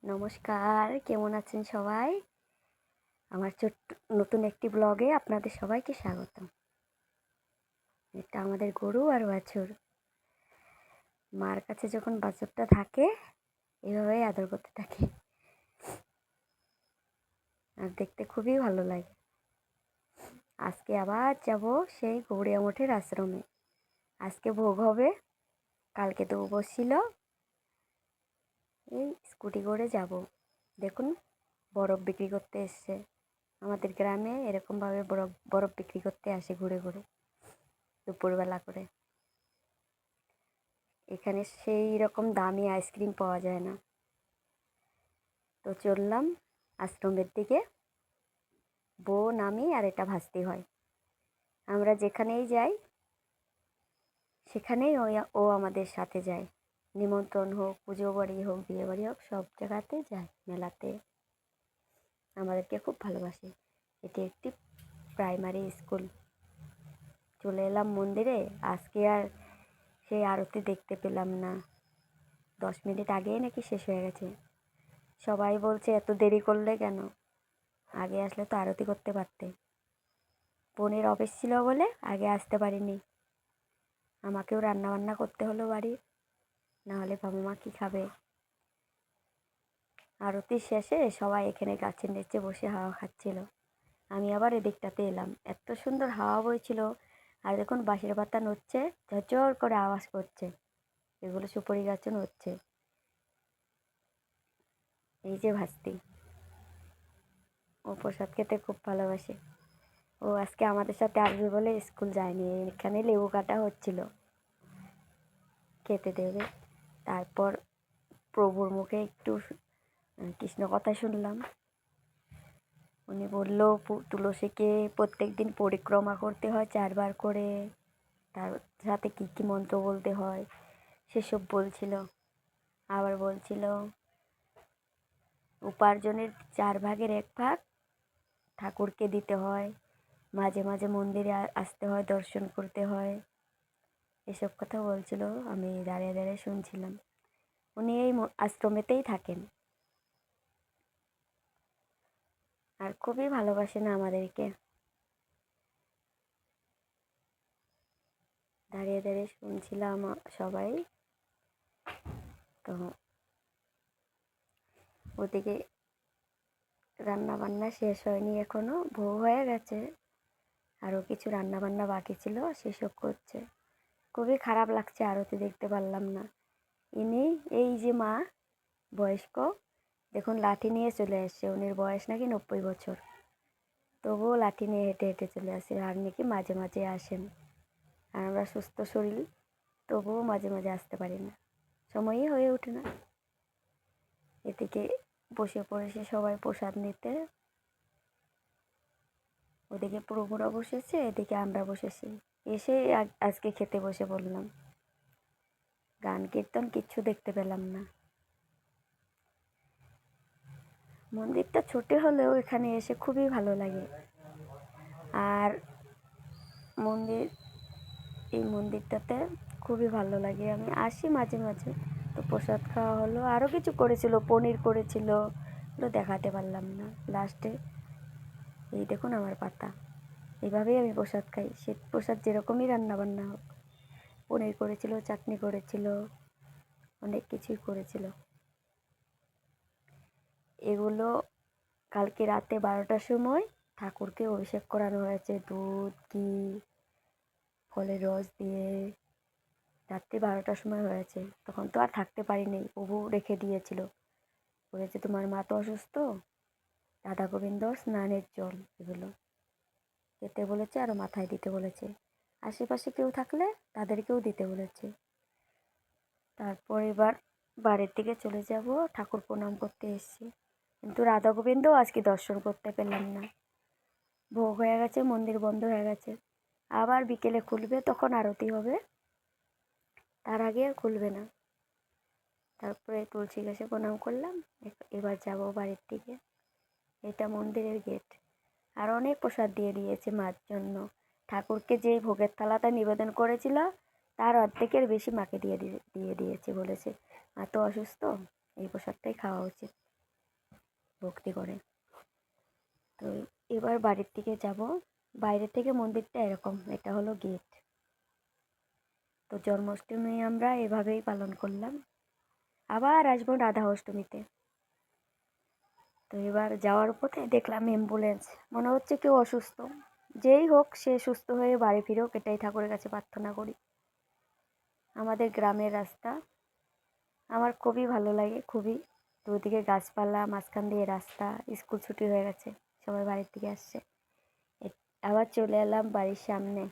নমস্কার, কেমন আছেন সবাই? আমার ছোট্ট নতুন একটি ব্লগে আপনাদের সবাইকে স্বাগতম। এটা আমাদের গরু আর বাছুর। মার কাছে যখন বাছুরটা থাকে এভাবেই আদর করতে থাকে, আর দেখতে খুবই ভালো লাগে। আজকে আবার যাব সেই গৌড়িয়া মঠের আশ্রমে। আজকে ভোগ হবে, কালকে তো উপোস ছিল। এই স্কুটি করে যাব। দেখুন, বরফ বিক্রি করতে এসছে। আমাদের গ্রামে এরকমভাবে বরফ বরফ বিক্রি করতে আসে ঘুরে ঘুরে দুপুরবেলা করে। এখানে সেই রকম দামি আইসক্রিম পাওয়া যায় না। তো চললাম আশ্রমের দিকে। বোন, আমি আর এটা ভাস্তি হয়। আমরা যেখানেই যাই সেখানেই ও আমাদের সাথে যায়। নিমন্ত্রণ হোক, পুজো বাড়ি হোক, বিয়ে বাড়ি হোক, সব জায়গাতে যায়। মেলাতে আমাদেরকে খুব ভালোবাসে। এটি একটি প্রাইমারি স্কুল। চলে এলাম মন্দিরে। আজকে আর সেই আরতি দেখতে পেলাম না। 10 মিনিট আগেই নাকি শেষ হয়ে গেছে। সবাই বলছে এত দেরি করলে কেন, আগে আসলে তো আরতি করতে পারতে। বোনের অফিস ছিল বলে আগে আসতে পারিনি। আমাকেও রান্না বান্না করতে হলো বাড়ির, নাহলে বাবা মা কী খাবে। আরতির শেষে সবাই এখানে গাছের নিচে বসে হাওয়া খাচ্ছিল। আমি আবার এদিকটাতে এলাম। এত সুন্দর হাওয়া বইছিল। আর দেখুন বাঁশের পাতা নড়ছে, ঝরঝর করে আওয়াজ করছে। এগুলো সুপারি গাছও নড়ছে। এই যে ভাস্তি, ও প্রসাদ খেতে খুব ভালোবাসে। ও আজকে আমাদের সাথে আসবে বলে স্কুল যায়নি। এখানে লেবু কাটা হচ্ছিল, খেতে দেবে। তারপর প্রভুর মুখে একটু কৃষ্ণ কথা শুনলাম। উনি বলল তুলসীকে প্রত্যেক দিন পরিক্রমা করতে হয় 4 বার করে, তার সাথে কী কী মন্ত্র বলতে হয় সেসব বলছিল। আবার বলছিল উপার্জনের 4 ভাগের 1 ভাগ ঠাকুরকে দিতে হয়, মাঝে মাঝে মন্দিরে আসতে হয়, দর্শন করতে হয়। এসব কথা বলছিল। আমি দাঁড়িয়ে দাঁড়িয়ে শুনছিলাম। উনি এই আশ্রমেতেই থাকেন আর খুবই ভালোবাসেন আমাদেরকে। দাঁড়িয়ে দাঁড়িয়ে শুনছিলাম সবাই। তো ওদিকে রান্না বান্না শেষ হয়নি এখনো, ভোগ হয়ে গেছে। আরও কিছু রান্না বান্না বাকি ছিল, সেসব করছে। খুবই খারাপ লাগছে, আরতি দেখতে পারলাম না। ইনি এই যে মা, বয়স্ক, দেখুন লাঠি নিয়ে চলে আসছে। উনির বয়স নাকি 90 বছর, তবুও লাঠি নিয়ে হেঁটে হেঁটে চলে আসে। আর নাকি মাঝে মাঝে আসেন। আর আমরা সুস্থ শরীর, তবুও মাঝে মাঝে আসতে পারি না, সময়ই হয়ে ওঠে না। এদিকে বসে পড়েছে সবাই প্রসাদ নিতে। ওদিকে প্রভুরা বসেছে, এদিকে আমরা বসেছি। এসে আজকে খেতে বসে পড়লাম। গান কীর্তন কিচ্ছু দেখতে পেলাম না। মন্দিরটা ছোট হলেও এখানে এসে খুবই ভালো লাগে। আর এই মন্দিরটাতে খুবই ভালো লাগে। আমি আসি মাঝে মাঝে। তো প্রসাদ খাওয়া হলো, আরও কিছু করেছিল, পনির করেছিল, ওগুলো দেখাতে পারলাম না। লাস্টে এই দেখুন আমার পাতা। এইভাবেই আমি প্রসাদ খাই। সে প্রসাদ যেরকমই রান্না বান্না হোক। পনির করেছিল, চাটনি করেছিল, অনেক কিছুই করেছিল। এগুলো কালকে রাতে 12টার সময় ঠাকুরকে অভিষেক করানো হয়েছে দুধ, ঘি, ফলের রস দিয়ে। রাত্রি 12টার সময় হয়েছে। তখন তো আর থাকতে পারিনি, প্রভু রেখে দিয়েছিল। বলেছে তোমার মা তো অসুস্থ, রাধা গোবিন্দ স্নানের জল এগুলো খেতে বলেছে, আর মাথায় দিতে বলেছে। আশেপাশে কেউ থাকলে তাদেরকেও দিতে বলেছে। তারপর এবার বাড়ির দিকে চলে যাব। ঠাকুর প্রণাম করতে এসেছি, কিন্তু রাধা গোবিন্দও আজকে দর্শন করতে পেলাম না। ভোগ হয়ে গেছে, মন্দির বন্ধ হয়ে গেছে। আবার বিকেলে খুলবে, তখন আরতি হবে, তার আগে আর খুলবে না। তারপরে তুলসী গাছে প্রণাম করলাম। এবার যাব বাড়ির দিকে। এটা মন্দিরের গেট। আর অনেক প্রসাদ দিয়ে দিয়েছে মার জন্য। ঠাকুরকে যেই ভোগের থালাটা নিবেদন করেছিল তার অর্ধেকের বেশি মাকে দিয়ে দিয়েছে। বলেছে মা তো অসুস্থ, এই প্রসাদটাই খাওয়া উচিত। ভক্তি করে। তো এবার বাড়ির দিকে যাব। বাইরে থেকে মন্দিরটা এরকম, এটা হলো গেট। তো জন্মাষ্টমী আমরা এভাবেই পালন করলাম। আবার আসবো রাধা অষ্টমীতে। তো এবার যাওয়ার পথে দেখলাম অ্যাম্বুলেন্স, মনে হচ্ছে কেউ অসুস্থ। যেই হোক সে সুস্থ হয়ে বাড়ি ফিরুক, এটাই ঠাকুরের কাছে প্রার্থনা করি। আমাদের গ্রামের রাস্তা আমার খুবই ভালো লাগে, খুবই। দুদিকে গাছপালা, মাঝখান দিয়ে রাস্তা। স্কুল ছুটি হয়ে গেছে, সবাই বাড়ির দিকে আসছে। আবার চলে এলাম বাড়ির সামনে।